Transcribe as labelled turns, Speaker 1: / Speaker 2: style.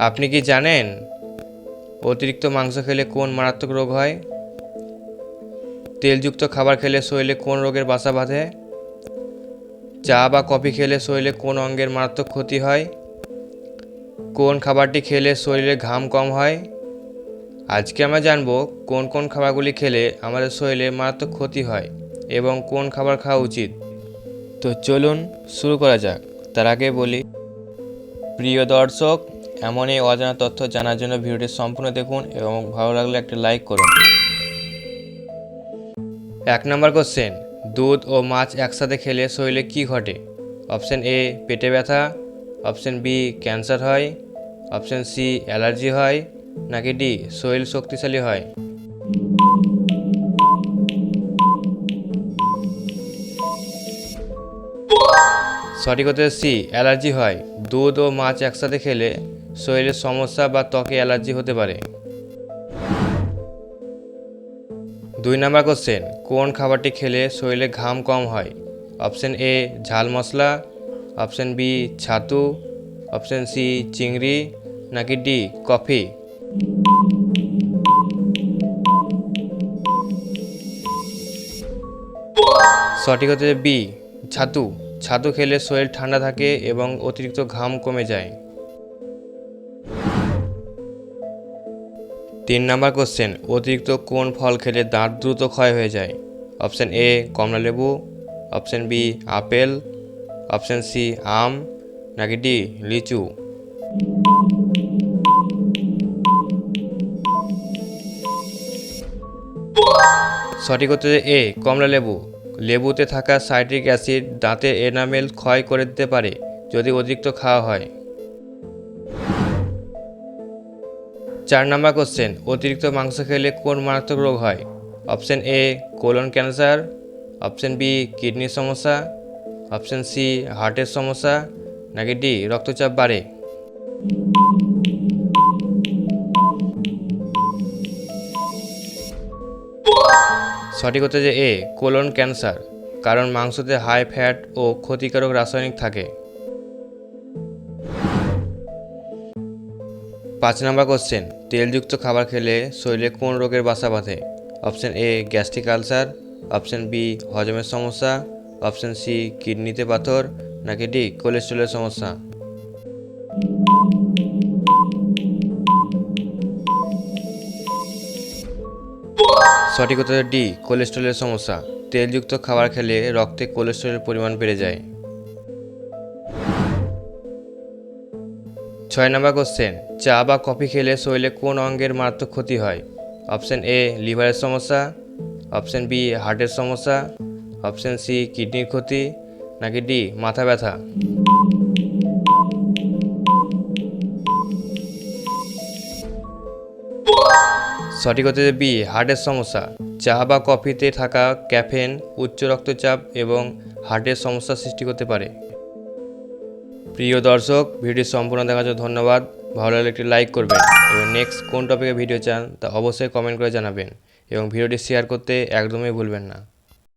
Speaker 1: আপনি কি জানেন অতিরিক্ত মাংস খেলে কোন মারাত্মক রোগ হয়? তেলযুক্ত খাবার খেলে শরীরে কোন রোগের বাসা বাঁধে? চা বা কফি খেলে শরীরে কোন অঙ্গের মারাত্মক ক্ষতি হয়? কোন খাবারটি খেলে শরীরে ঘাম কম হয়? আজকে আমরা জানব কোন কোন খাবারগুলি খেলে আমাদের শরীরে মারাত্মক ক্ষতি হয় এবং কোন খাবার খাওয়া উচিত। তো চলুন শুরু করা যাক। তার আগে বলি, প্রিয় দর্শক, এমনই অজানা তথ্য জানার জন্য ভিডিওটি সম্পূর্ণ দেখুন এবং ভালো লাগলে একটা লাইক করুন। 1 নম্বর কোশ্চেন, দুধ ও মাছ একসাথে খেলে শরীরে কি ঘটে? অপশন এ পেটে ব্যথা, অপশন বি ক্যান্সার হয়, অপশন সি অ্যালার্জি হয়, নাকি ডি শরীর শক্তিশালী হয়? সঠিক উত্তর সি অ্যালার্জি হয়। দুধ ও মাছ একসাথে খেলে শরীরের সমস্যা বা ত্বকে অ্যালার্জি হতে পারে। 2 নম্বর কোশ্চেন, কোন খাবারটি খেলে শরীরে ঘাম কম হয়? অপশন এ ঝাল মশলা, অপশন বি ছাতু, অপশন সি চিংড়ি, নাকি ডি কফি? সঠিক উত্তর বি ছাতু। ছাতু খেলে শরীর ঠান্ডা থাকে এবং অতিরিক্ত ঘাম কমে যায়। 3 নম্বর কোশ্চেন, অতিরিক্ত কোন ফল খেলে দাঁত দ্রুত ক্ষয় হয়ে যায়? অপশন এ কমলালেবু, অপশন বি আপেল, অপশন সি আম, নাকি ডি লিচু? সঠিক উত্তর এ কমলালেবু। লেবুতে থাকা সাইট্রিক অ্যাসিড দাঁতের এনামেল ক্ষয় করে দিতে পারে যদি অতিরিক্ত খাওয়া হয়। 4 নম্বর কোশ্চেন, অতিরিক্ত মাংস খেলে কোন মারাত্মক রোগ হয়? Option A colon cancer, option B কিডনির সমস্যা, অপশন সি হার্টের সমস্যা, নাকি ডি রক্তচাপ বাড়ে? সঠিক উত্তর যে এ কোলন ক্যান্সার, কারণ মাংসতে হাই ফ্যাট ও ক্ষতিকারক রাসায়নিক থাকে। 5 নম্বর কোশ্চেন, তেলযুক্ত খাবার খেলে শরীরে কোন রোগের বাসা বাঁধে? Option A gastric ulcer, option B হজমের সমস্যা, অপশন সি কিডনিতে পাথর, নাকি ডি কোলেস্ট্রলের সমস্যা? সঠিক উত্তর ডি কোলেস্ট্রলের সমস্যা। তেলযুক্ত খাবার খেলে রক্তে কোলেস্ট্রলের পরিমাণ বেড়ে যায়। 6 নম্বর কোশ্চেন, চা বা কফি খেলে শরীরে কোন অঙ্গের মারাত্মক ক্ষতি হয়? অপশন এ লিভারের সমস্যা, অপশন বি হার্টের সমস্যা, অপশন সি কিডনির ক্ষতি, নাকি ডি মাথা ব্যথা? সঠিক হচ্ছে বি হার্টের সমস্যা। চা বা কফিতে থাকা ক্যাফেন উচ্চ রক্তচাপ এবং হার্টের সমস্যা সৃষ্টি করতে পারে। প্রিয় দর্শক, ভিডিও সম্পূর্ণ দেখার জন্য ধন্যবাদ। ভালো লাগলে একটি লাইক করবেন এবং নেক্সট কোন টপিকে ভিডিও চান তা অবশ্যই কমেন্ট করে জানাবেন এবং ভিডিওটি শেয়ার করতে একদমই ভুলবেন না।